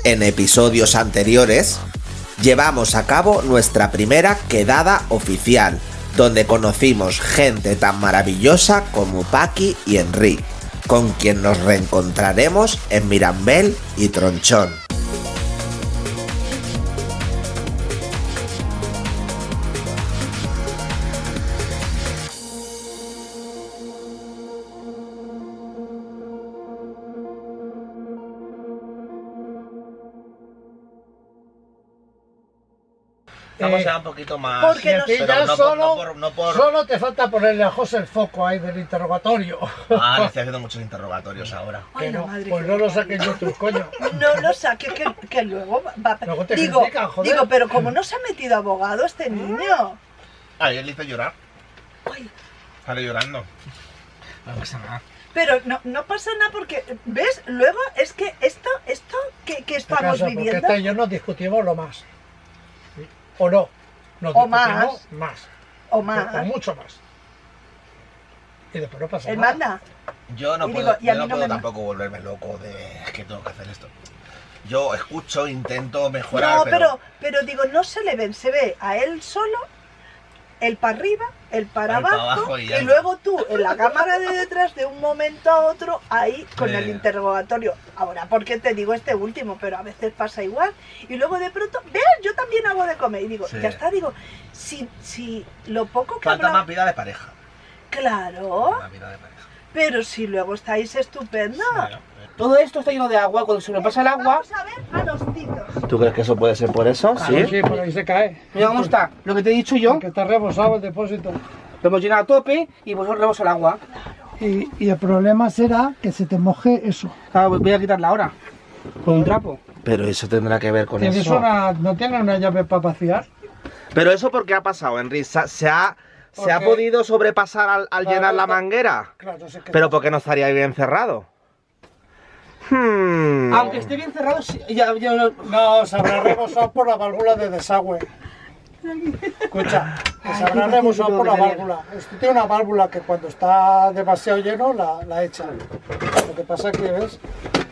En episodios anteriores, llevamos a cabo nuestra primera quedada oficial, donde conocimos gente tan maravillosa como Paqui y Enric, con quien nos reencontraremos en Mirambel y Tronchón. Estamos ya un poquito más... Porque ya solo te falta ponerle a José el foco ahí del interrogatorio. Ah, le estoy haciendo muchos interrogatorios ahora. Ay, no, madre, pues no lo saques yo tus coño. No lo saques, que luego va... Luego te digo, critican, joder. digo, pero como no se ha metido abogado este niño. Ayer le hice llorar. Ay, Sale llorando. No pasa nada. pero no pasa nada porque, ¿ves? Luego es que esto que estamos Porque viviendo... esta y yo nos discutimos lo más. ¿Sí? ¿O no? Nos O discutimos más. O más. O mucho más. Y después no pasa Él nada. manda. Yo no Y puedo, digo, y a yo mí no no puedo me- tampoco volverme loco de es que tengo que hacer esto. Yo escucho, intento mejorar, No, pero digo, no se le ven, se ve a él solo, el para arriba, el para El para abajo, abajo y ya. y luego tú en la cámara de detrás de un momento a otro ahí con el interrogatorio. Ahora, porque te digo este último, pero a veces pasa igual. Y luego de pronto, vean, yo también hago de comer. Y digo, Sí. ya está, digo, si lo poco que falta habla... más vida de pareja. Claro, Más vida de pareja. pero si luego estáis estupendo. Todo esto está lleno de agua, cuando se me pasa el agua... Vamos a ver a los titos. ¿Tú crees que eso puede ser por eso? Claro, sí, por ahí se cae. Mira cómo está, lo que te he dicho yo, Que está rebosado el depósito. lo hemos llenado a tope y pues rebosa el agua. Y el problema será que se te moje eso. Claro, voy a quitarla ahora, con un trapo. Pero eso tendrá que ver con ¿Tienes eso. ¿No tienes una llave para vaciar? Pero eso ¿por qué ha pasado, Enric? ¿Se ha Porque- podido sobrepasar al Claro, llenar la está- manguera? Claro, sé que Pero ¿por qué no estaría bien cerrado? Aunque esté bien cerrado, sí, ya no... no, se habrá rebosado por la válvula de desagüe. Escucha, que se habrá rebosado por la válvula. Esto tiene una válvula que cuando está demasiado lleno la echa. Lo que pasa es que, ¿ves?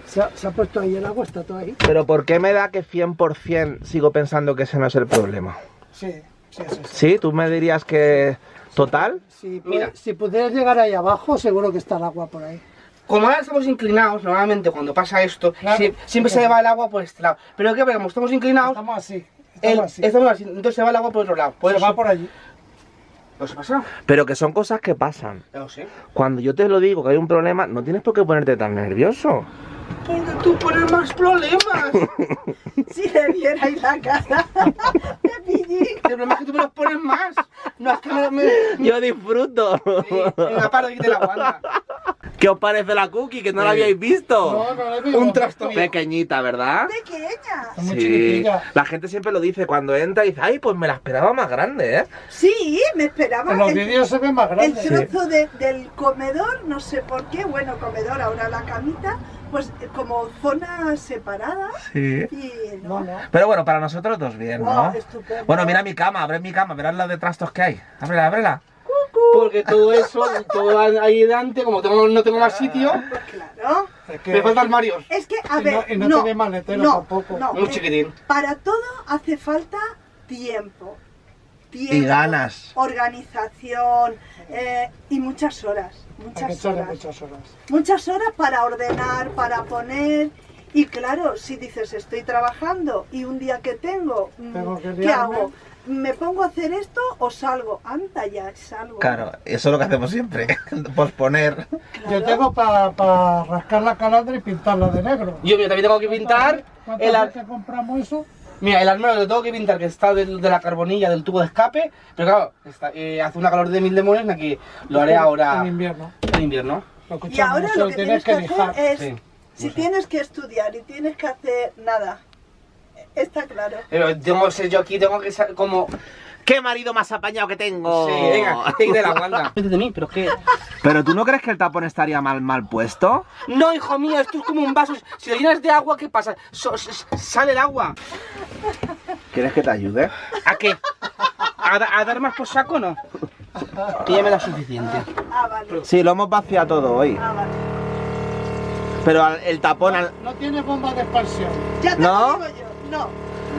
Se ha puesto ahí el agua, está todo ahí. Pero ¿por qué me da que 100% sigo pensando que ese no es el problema? Sí, sí, sí. ¿Sí? ¿Tú me dirías que total? Mira. Si pudieras llegar ahí abajo, seguro que está el agua por ahí. Como ahora estamos inclinados, normalmente cuando pasa esto, Claro. siempre se va el agua por este lado. Pero ¿qué pasa? Como estamos inclinados, Estamos así. estamos así, entonces se va el agua por otro lado. Por Se eso. va por allí. ¿No se pasa? Pero que son cosas que pasan. Ya lo sé. Cuando yo te lo digo que hay un problema, no tienes por qué ponerte tan nervioso. Porque tú pones más problemas. Si le vierais la cara de Pillín. El problema es que tú me los pones más. No es que me... Yo disfruto. Sí, venga, para de que te la aguanta. ¿Qué os parece la cookie? Que no la habíais visto. No la he visto. Un trasto mío. Pequeñita, ¿verdad? Pequeña. Es muy Sí. chiquitilla. La gente siempre lo dice cuando entra y dice, ay, pues me la esperaba más grande, ¿eh? Sí, me esperaba. En los el- vídeos se ve más El grande. trozo del comedor, no sé por qué, bueno, comedor, ahora la camita, pues como zona separada. Sí. Y No, no. Pero bueno, para nosotros dos bien, ¿no? Guau, estupendo. Bueno, mira mi cama, abre mi cama, verás la de trastos que hay. Ábrela, ábrela. Porque todo eso, todo ahí delante, como no tengo más sitio, Pues claro. Es que, me faltan armarios. Es que, a Y ver, no- y no tiene maletero tampoco. Muy chiquitín. Para todo hace falta tiempo. Y ganas. Organización y muchas horas. hay que Muchas echarle horas. muchas horas. Muchas horas para ordenar, para poner. Y claro, si dices estoy trabajando y un día que tengo, Tengo que ¿qué liarme. hago? ¿Me pongo a hacer esto o salgo? Anda ya, salgo. Claro, eso es lo que hacemos siempre, posponer. Claro. Yo tengo para rascar la calandra y pintarla de negro. Yo mira, también tengo que pintar ¿Cuántas el, veces compramos eso? mira, el armario lo tengo que pintar, que está de la carbonilla del tubo de escape, pero claro, hace una calor de mil demonios que lo haré ahora En invierno. en invierno. Lo Y escuchamos, ahora eso lo que tienes que lijar. hacer es, Sí, si no sé. tienes que estudiar y tienes que hacer nada, está claro. Pero tengo que ser yo aquí, tengo que ser como... ¡Qué marido más apañado que tengo! Sí, venga, te de la guanta. de mí, pero qué... ¿Pero tú no crees que el tapón estaría mal puesto? No, hijo mío, esto es como un vaso. Si lo llenas de agua, ¿qué pasa? Sale el agua. ¿Quieres que te ayude? ¿A qué? ¿A dar más por saco o no? Que ya me da suficiente. Ah, vale. Sí, lo hemos vaciado todo hoy. Ah, vale. Pero el tapón... No tiene bomba de expansión. Ya te ¿No? lo digo yo. No,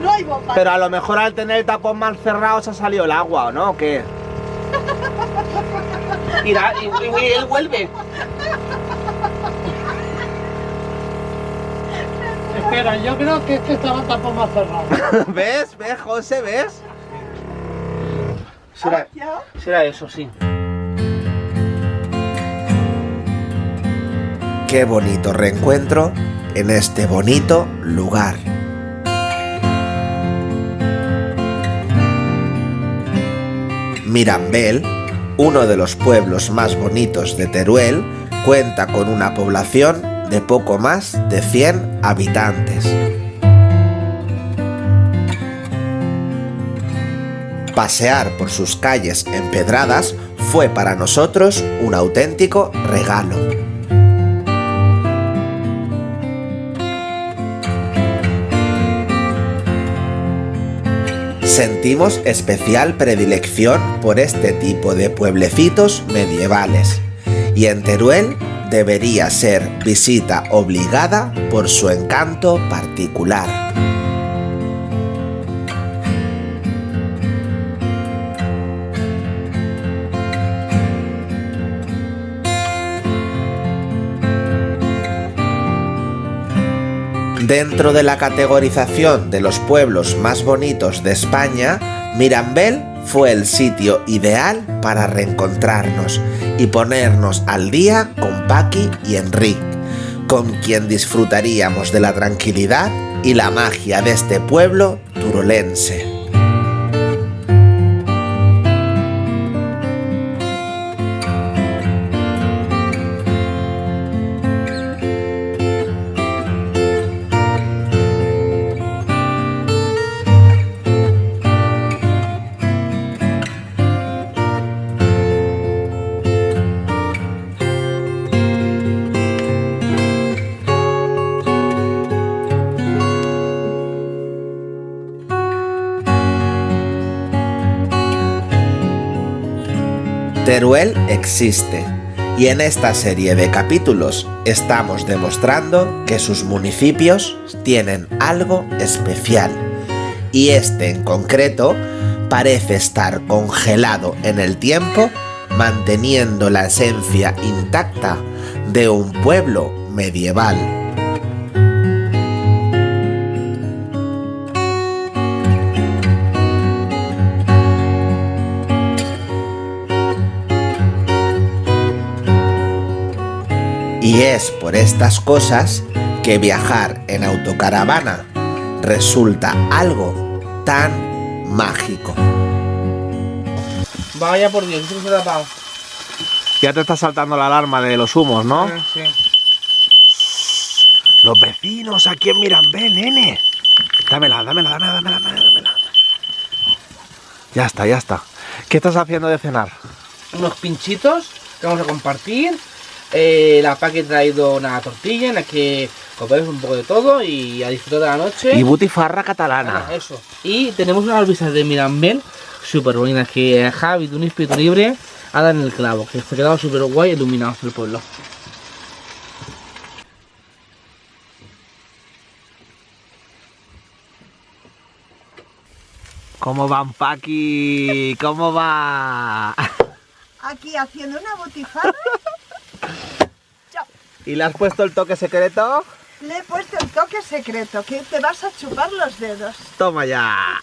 no hay bomba. Pero a lo mejor al tener el tapón mal cerrado se ha salido el agua, ¿o no? ¿O qué? Mira, y él vuelve. Espera, yo creo que este estaba el tapón más cerrado. ¿Ves? ¿Ves, José? ¿Ves? Será eso, sí. Qué bonito reencuentro en este bonito lugar. Mirambel, uno de los pueblos más bonitos de Teruel, cuenta con una población de poco más de 100 habitantes. Pasear por sus calles empedradas fue para nosotros un auténtico regalo. Sentimos especial predilección por este tipo de pueblecitos medievales, y en Teruel debería ser visita obligada por su encanto particular. Dentro de la categorización de los pueblos más bonitos de España, Mirambel fue el sitio ideal para reencontrarnos y ponernos al día con Paqui y Enric, con quien disfrutaríamos de la tranquilidad y la magia de este pueblo turolense. Teruel existe, y en esta serie de capítulos estamos demostrando que sus municipios tienen algo especial, y este en concreto parece estar congelado en el tiempo, manteniendo la esencia intacta de un pueblo medieval. Y es por estas cosas que viajar en autocaravana resulta algo tan mágico. Vaya por Dios, ¿qué se ha tapado? Ya te está saltando la alarma de los humos, ¿no? Sí. Los vecinos aquí en Mirambel, nene. Dámela. Ya está. ¿Qué estás haciendo de cenar? Unos pinchitos que vamos a compartir. La Paqui ha traído una tortilla en la que comemos un poco de todo y a disfrutar de la noche. Y butifarra catalana. Eso. Y tenemos unas vistas de Mirambel súper bonitas que Javi, de un espíritu libre, ha dado en el clavo, que se ha quedado súper guay iluminado el pueblo. ¿Cómo van, Paqui? ¿Cómo va? Aquí haciendo una butifarra. ¿Y le has puesto el toque secreto? Le he puesto el toque secreto, que te vas a chupar los dedos. Toma ya.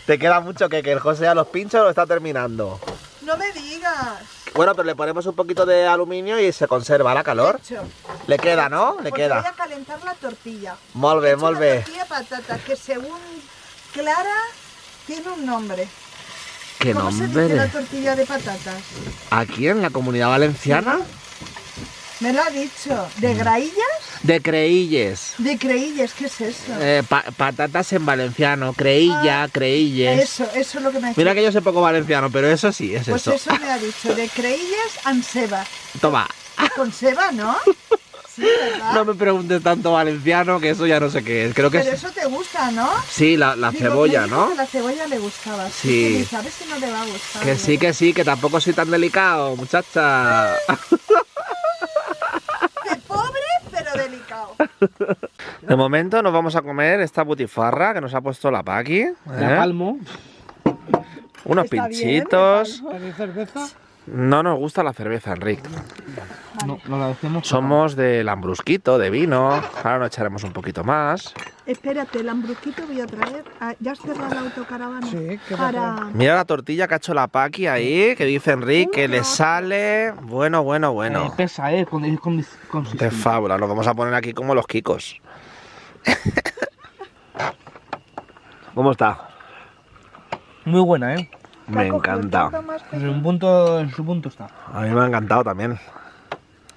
¿Te queda mucho que el José a los pinchos lo está terminando? No me digas. Bueno, pero le ponemos un poquito de aluminio y se conserva la calor. Hecho. Le queda, ¿no? Le Pues queda. voy a calentar la tortilla. Molt bé, He hecho molt una bé. tortilla de patata que según Clara tiene un nombre. ¿Qué ¿Cómo se dice la nombre? tortilla de patatas? ¿Aquí en la Comunidad Valenciana? Me lo ha dicho. ¿De graillas? De creilles. De creilles, ¿qué es eso? Patatas en valenciano. Creilla, creilles. Eso es lo que me ha dicho. Mira que yo sé poco valenciano, pero eso sí, es Pues eso. eso me ha dicho, de creilles amb ceba. Toma. Con ceba, ¿no? Sí, ¿verdad? No me preguntes tanto valenciano, que eso ya no sé qué es. Creo que Pero es... eso te gusta, ¿no? Sí, la Digo, cebolla, me dijo ¿no? que la cebolla le gustaba. Sí. Y dice, a ver si no le va a gustar. Que sí, que tampoco soy tan delicado, muchacha. De momento nos vamos a comer esta butifarra que nos ha puesto la Paqui. La palmo. Unos Está bien, pinchitos. ¿Tenéis cerveza? No nos gusta la cerveza, Enrique. No, no la decimos. Somos de lambrusquito, de vino. Ahora nos echaremos un poquito más. Espérate, el hambrusquito voy a traer. ¿Ya has cerrado la autocaravana? Sí, ¿qué Para... Mira la tortilla que ha hecho la Paqui ahí, que dice Enrique que le sale... Bueno. Pesa, con De consistente. fábula, nos vamos a poner aquí como los Kikos. ¿Cómo está? Muy buena, Me encanta. En su punto está. A mí me ha encantado también.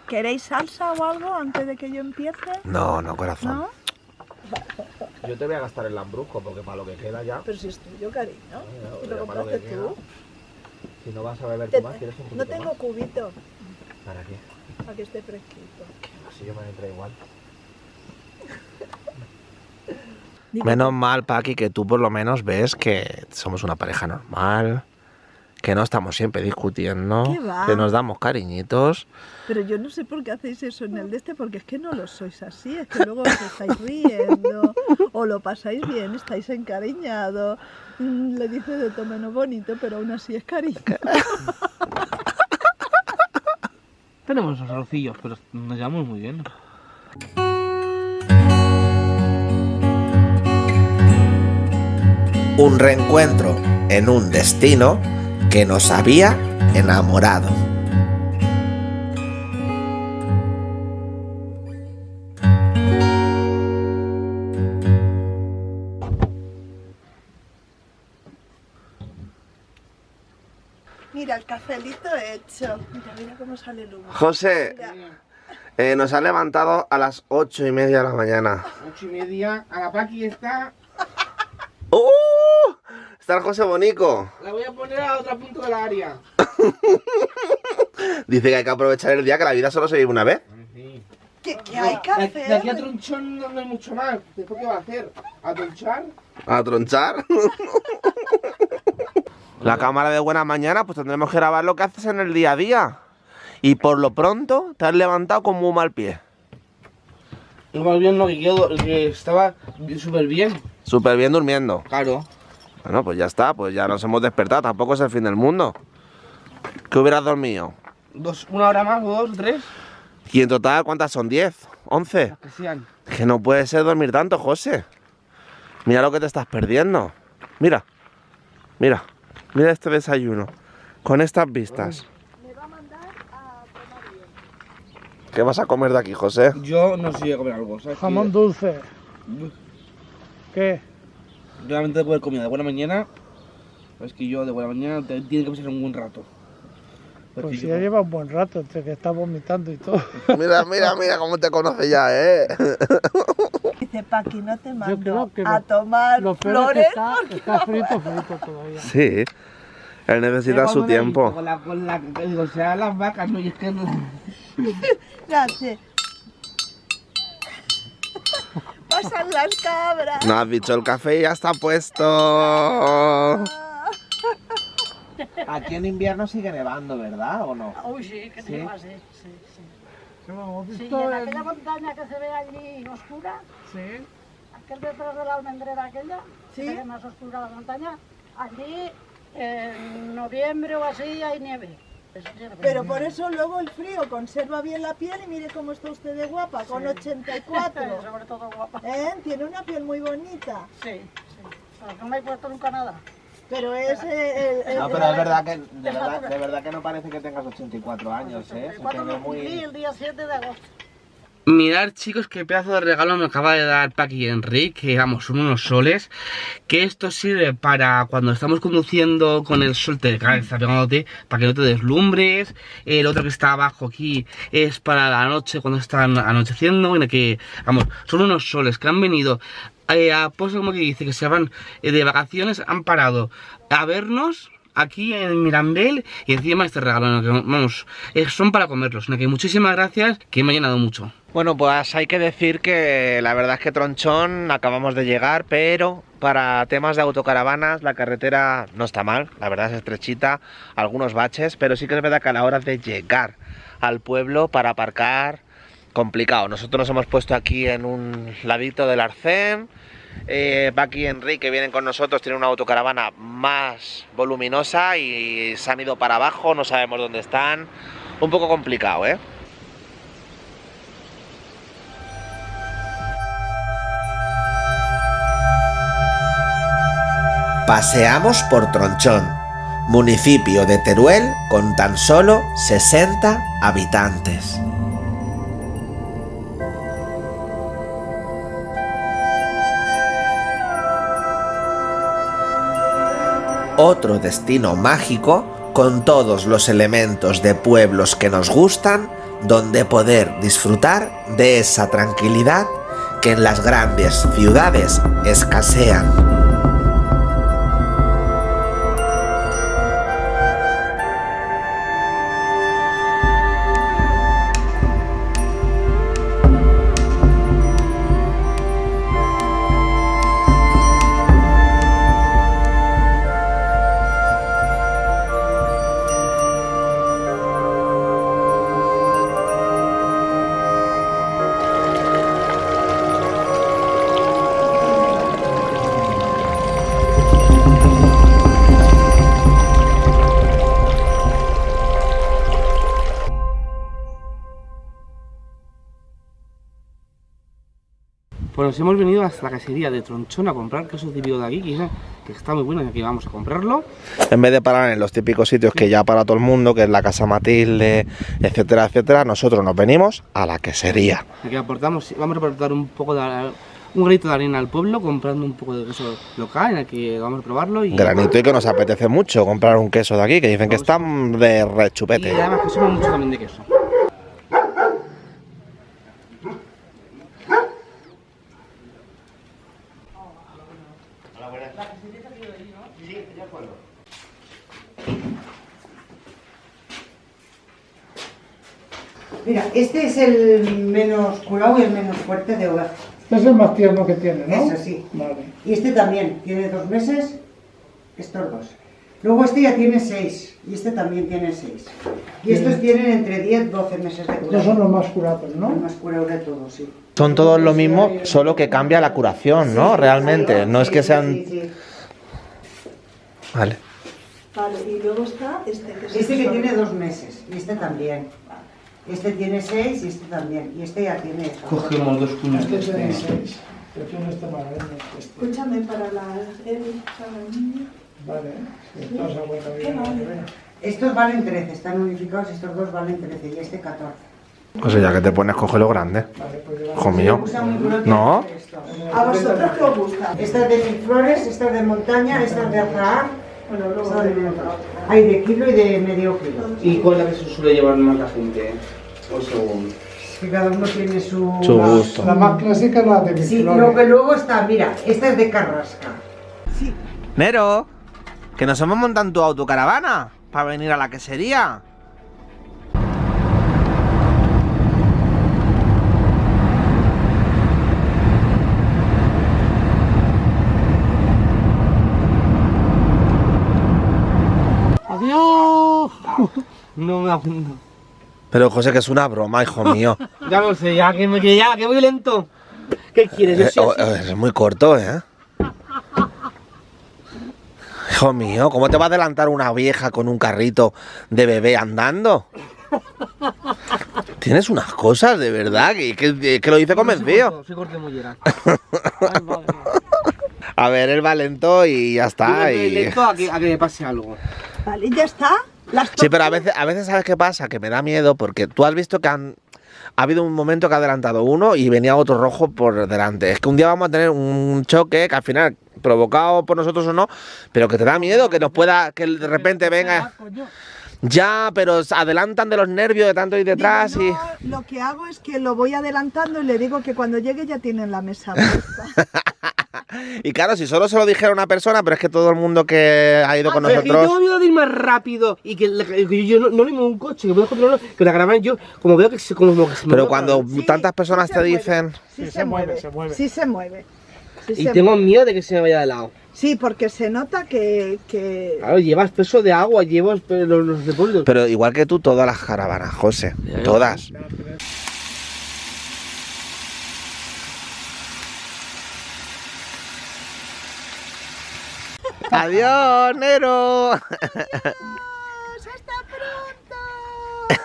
¿Queréis salsa o algo antes de que yo empiece? No, corazón. ¿No? Yo te voy a gastar el lambrusco porque para lo que queda ya... Pero si es tuyo, cariño. ya, Y lo ya para lo compraste que tú. Si no vas a beber Te- tú más, ¿quieres un No poquito tengo cubito más? ¿Para qué? para que esté fresquito. Así yo me entra igual. Digo, Menos mal, Paqui, que tú por lo menos ves que somos una pareja normal, que no estamos siempre discutiendo, ¿Qué va? que nos damos cariñitos. Pero yo no sé por qué hacéis eso en el de este, porque es que no lo sois así, es que luego os estáis riendo, o lo pasáis bien, estáis encariñados, le dice de todo menos bonito, pero aún así es cariño. Tenemos esos rocillos, pero nos llevamos muy bien. Un reencuentro en un destino que nos había enamorado. Mira, el cafelito hecho. Mira cómo sale el humo. José, Mira. nos ha levantado a las 8:30 de la mañana. 8:30, a la Paqui está. ¡Uh! Está el José Bonico. La voy a poner a otro punto del área. Dice que hay que aprovechar el día, que la vida solo se vive una vez. Sí. Que hay café. De aquí a tronchón no hay mucho más. ¿Después qué va a hacer? ¿A tronchar? A tronchar. La cámara de buena mañana, pues tendremos que grabar lo que haces en el día a día. Y por lo pronto te has levantado con muy mal pie. Y más bien lo que quedó, que estaba súper bien. Súper bien durmiendo. Claro. Bueno, pues ya está, pues ya nos hemos despertado, tampoco es el fin del mundo. ¿Qué hubieras dormido? Una hora más, o 2 o 3. Y en total, ¿cuántas son? ¿10? ¿11? Que sean. Que no puede ser dormir tanto, José. Mira lo que te estás perdiendo. Mira, mira este desayuno. Con estas vistas. Me va a mandar a tomar bien. ¿Qué vas a comer de aquí, José? Yo no sé si voy a comer algo, ¿sabes? Jamón dulce. ¿Qué? Realmente de poder comida de buena mañana. Es que yo de buena mañana tiene que pasar un buen rato. Porque Pues yo- ya lleva un buen rato entre que está vomitando y todo. Mira cómo te conoce ya, ¿eh? Dice Paqui, no te Yo mando creo que a tomar Lo peor es flores. que está frito todavía. Sí, él necesita su tiempo. Con la, digo, sean las vacas, no, y es que no. Gracias. Pasan las cabras. No has dicho, el café ya está puesto. Aquí en invierno sigue nevando, ¿verdad? ¿O no? Uy, sí, que ¿Sí? te pasa, sí, sí. ¿Qué lo hemos Sí, y visto en en- aquella montaña que se ve allí oscura, Sí. aquel detrás de la almendrera aquella, Sí. que se ve más oscura la montaña, allí en noviembre o así hay nieve. Pero por eso luego el frío conserva bien la piel y mire cómo está usted de guapa, con 84. Sobre todo guapa. Tiene una piel muy bonita. Sí, sí. Pero no me he puesto nunca nada. Pero es No, pero es verdad que, de verdad que no parece que tengas 84 años, ¿eh? Se Cuando te ve lo cumplí el día 7 de agosto. Mirad, chicos, qué pedazo de regalo me acaba de dar Paqui y Enrique, que vamos, son unos soles. Que esto sirve para cuando estamos conduciendo con el sol, te está pegándote, para que no te deslumbres. El otro que está abajo aquí es para la noche, cuando está anocheciendo. Bueno, que, vamos, son unos soles que han venido a pues como que dice, que se van de vacaciones, han parado a vernos aquí en Mirambel y encima este regalo, ¿no? Que, vamos, son para comerlos, ¿no? Que muchísimas gracias, que me ha llenado mucho. Bueno, pues hay que decir que la verdad es que Tronchón acabamos de llegar, pero para temas de autocaravanas la carretera no está mal, la verdad es estrechita, algunos baches, pero sí que es verdad que a la hora de llegar al pueblo para aparcar complicado. Nosotros nos hemos puesto aquí en un ladito del arcén. Paqui y Enrique, que vienen con nosotros, tienen una autocaravana más voluminosa y se han ido para abajo, no sabemos dónde están. Un poco complicado, ¿eh? Paseamos por Tronchón, municipio de Teruel con tan solo 60 habitantes. Otro destino mágico con todos los elementos de pueblos que nos gustan, donde poder disfrutar de esa tranquilidad que en las grandes ciudades escasean. Pues nos hemos venido hasta la casería de Tronchón a comprar queso típico de aquí, que está muy bueno y aquí vamos a comprarlo. En vez de parar en los típicos sitios que ya para todo el mundo, que es la Casa Matilde, etcétera, etcétera, nosotros nos venimos a la quesería. Aquí aportamos, vamos a aportar un granito de arena al pueblo, comprando un poco de queso local, en el que vamos a probarlo. Y granito, y que nos apetece mucho comprar un queso de aquí, que dicen que están de rechupete. Y además que somos mucho también de queso. Mira, este es el menos curado y el menos fuerte de oveja. Este es el más tierno que tiene, ¿no? Eso sí. Vale. Y este también tiene 2 meses, estos dos. Luego este ya tiene 6 y este también tiene 6. Y estos tienen entre 10 y 12 meses de curado. Estos son los más curados, ¿no? Los más curados de todos, sí. Son todos lo mismo, solo que cambia la curación, ¿no? Realmente, no es que sean... Sí, sí. Vale. Vale, y luego está este que es Este que el tiene solo. 2 meses y este también. Este tiene 6 y este también. Y este ya tiene... Cogemos 2 cuñas Este de tiene este. 6. Prefiero este más grande que este. Escúchame, para la niña. Vale. Sí, todos a buena vida, vale? vale. Estos valen 13, están unificados, estos dos valen 13 y este 14. Pues ya que te pones, coge lo grande. Vale, pues llevamos- Hijo mío. Usa muy crudo, No. tiene esto. ¿A vosotros qué os gusta? Esta es de mil flores, esta es de montaña, esta es de azahar. Bueno, luego Esta es de montaña. Hay de kilo y de medio kilo. ¿Y cuál es la que se suele llevar más la gente? O según... Que cada uno tiene su gusto. La más clásica es la de Sí, Miflores. luego está, mira, esta es de carrasca. Nero, que nos hemos montado en tu autocaravana para venir a la quesería. ¡Adiós! No me apunto. Pero José, que es una broma, hijo mío. Ya lo sé, ya que voy lento. ¿Qué quieres? Yo soy así. Es muy corto, ¿eh? Hijo mío, ¿cómo te va a adelantar una vieja con un carrito de bebé andando? Tienes unas cosas, de verdad, que lo dice convencido. Soy corto de mollera. Ay, madre. A ver, él va lento y ya está. Yo voy Y... lento a que me pase algo. Vale, ya está. Las Sí, pero a veces ¿sabes qué pasa? Que me da miedo porque tú has visto que ha habido un momento que ha adelantado uno y venía otro rojo por delante. Es que un día vamos a tener un choque que al final, provocado por nosotros o no, pero que te da miedo, que nos pueda, que de repente venga... Ya, pero adelantan de los nervios de tanto ir detrás y... No, lo que hago es que lo voy adelantando y le digo que cuando llegue ya tienen la mesa puesta. Y claro, si solo se lo dijera una persona, pero es que todo el mundo que ha ido con Pero es que yo nosotros... tengo miedo de ir más rápido y que yo no le muevo un coche, que puedo controlarlo, que la caravana yo, como veo que se como que se me Pero mueve, cuando Sí, tantas personas sí te se mueve. dicen... Sí se mueve, se mueve. sí se mueve. Sí y se tengo mueve. miedo de que se me vaya de lado. Sí, porque se nota que... Claro, llevas peso de agua, llevas los depósitos. Pero igual que tú, todas las caravanas, José. Ya, ya. Todas. Adiós, Nero. ¡Hasta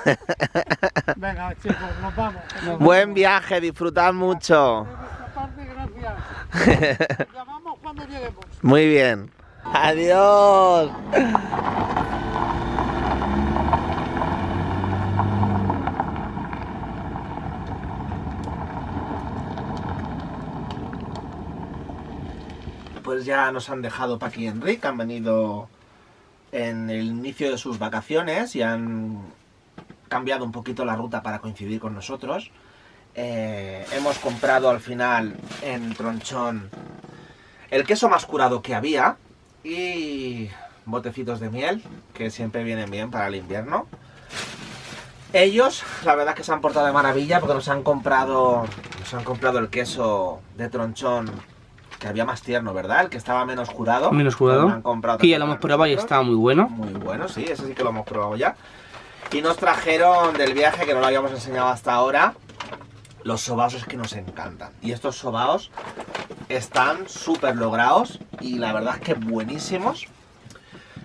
pronto! Venga, chicos, nos vamos. Buen viaje, disfrutad mucho. De nuestra parte, gracias. Nos llamamos cuando lleguemos. Muy bien. Adiós. Pues ya nos han dejado Paqui y Enric, han venido en el inicio de sus vacaciones y han cambiado un poquito la ruta para coincidir con nosotros. Hemos comprado al final en Tronchón el queso más curado que había y botecitos de miel, que siempre vienen bien para el invierno. Ellos, la verdad es que se han portado de maravilla porque nos han comprado el queso de Tronchón, que había más tierno, ¿verdad? El que estaba menos curado. Menos curado. Lo han comprado Que ya lo hemos probado y nosotros. estaba muy bueno. Muy bueno, sí, ese sí que lo hemos probado ya. Y nos trajeron del viaje, que no lo habíamos enseñado hasta ahora, los sobaos que nos encantan. Y estos sobaos están súper logrados y la verdad es que buenísimos.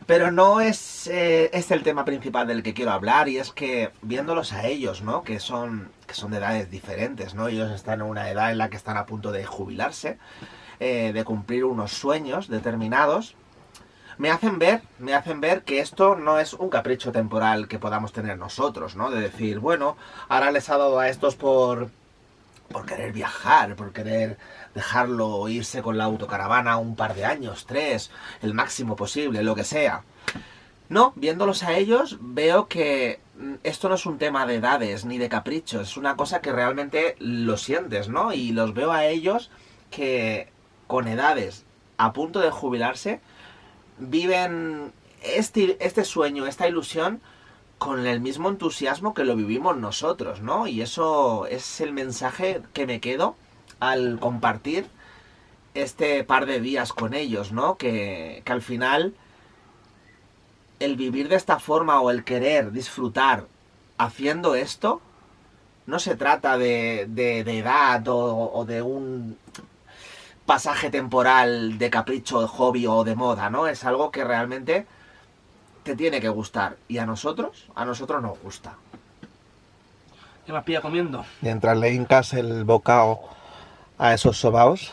Pero no es el tema principal del que quiero hablar, y es que viéndolos a ellos, ¿no? Que son de edades diferentes, ¿no? Ellos están en una edad en la que están a punto de jubilarse, de cumplir unos sueños determinados. Me hacen ver que esto no es un capricho temporal que podamos tener nosotros, ¿no? De decir, bueno, ahora les ha dado a estos por querer viajar, por querer dejarlo irse con la autocaravana un par de años, 3, el máximo posible, lo que sea. No, viéndolos a ellos, veo que esto no es un tema de edades ni de caprichos, es una cosa que realmente lo sientes, ¿no? Y los veo a ellos que con edades a punto de jubilarse viven este sueño, esta ilusión con el mismo entusiasmo que lo vivimos nosotros, ¿no? Y eso es el mensaje que me quedo al compartir este par de días con ellos, ¿no? Que al final el vivir de esta forma o el querer disfrutar haciendo esto no se trata de edad o de un pasaje temporal de capricho, de hobby o de moda, ¿no? Es algo que realmente te tiene que gustar. Y a nosotros nos gusta. ¿Qué más pilla comiendo? Mientras le hincas el bocado a esos sobaos,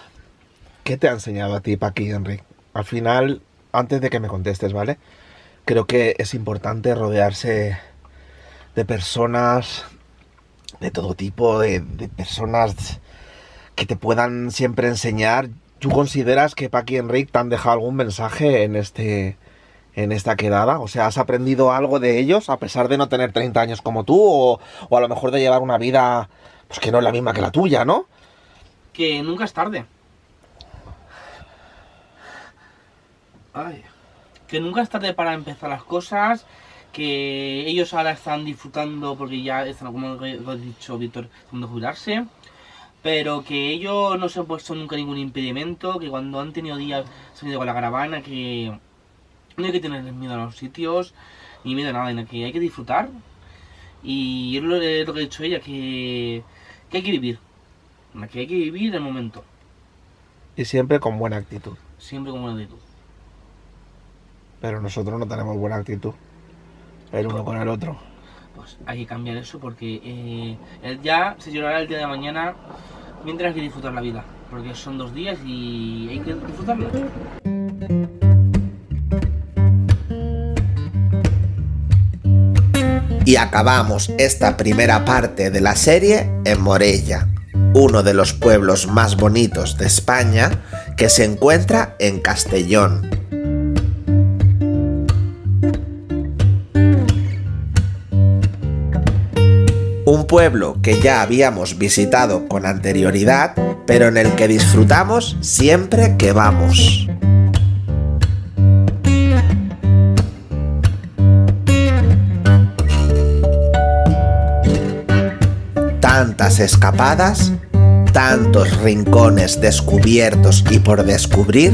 ¿qué te ha enseñado a ti, Paqui y Enric? Al final, antes de que me contestes, ¿vale? Creo que es importante rodearse de personas de todo tipo, de personas que te puedan siempre enseñar. ¿Tú consideras que Paqui y Enric te han dejado algún mensaje en esta quedada? O sea, ¿has aprendido algo de ellos a pesar de no tener 30 años como tú? O a lo mejor de llevar una vida pues que no es la misma que la tuya, ¿no? Que nunca es tarde. Ay. Que nunca es tarde para empezar las cosas. Que ellos ahora están disfrutando porque ya están, como lo ha dicho Víctor, de jubilarse. Pero que ellos no se han puesto nunca ningún impedimento. Que cuando han tenido días se han ido con la caravana. Que no hay que tener miedo a los sitios, ni miedo a nada, en que hay que disfrutar. Y es lo que ha dicho ella, que hay que vivir. Que hay que vivir el momento. Y siempre con buena actitud. Siempre con buena actitud. Pero nosotros no tenemos buena actitud. El uno con el otro. Pues hay que cambiar eso porque ya se llorará el día de mañana mientras hay que disfrutar la vida. Porque son 2 días y hay que disfrutarlo. Y acabamos esta primera parte de la serie en Morella, uno de los pueblos más bonitos de España que se encuentra en Castellón. Un pueblo que ya habíamos visitado con anterioridad, pero en el que disfrutamos siempre que vamos. Tantas escapadas, tantos rincones descubiertos y por descubrir.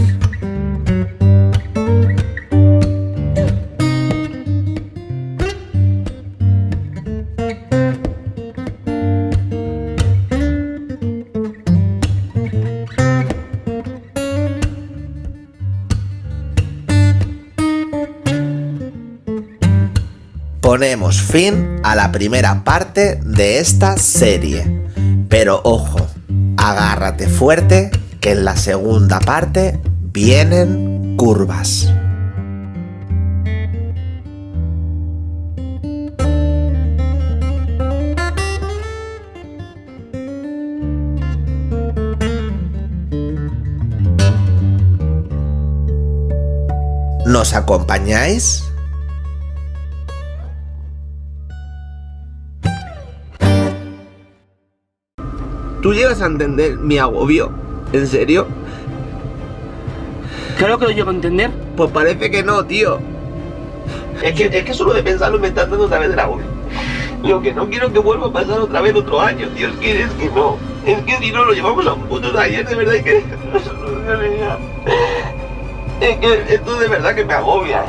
ponemos fin a la primera parte de esta serie. Pero ojo, agárrate fuerte que en la segunda parte vienen curvas. ¿Nos acompañáis? ¿Tú llegas a entender mi agobio? ¿En serio? Claro que lo llevo a entender. Pues parece que no, tío. Es que solo de pensarlo me está dando otra vez el agobio. Lo que no quiero que vuelva a pasar otra vez otro año, tío. Es que no. Es que si no lo llevamos a un puto taller, de verdad que no solucione ya. Es que esto de verdad que me agobia.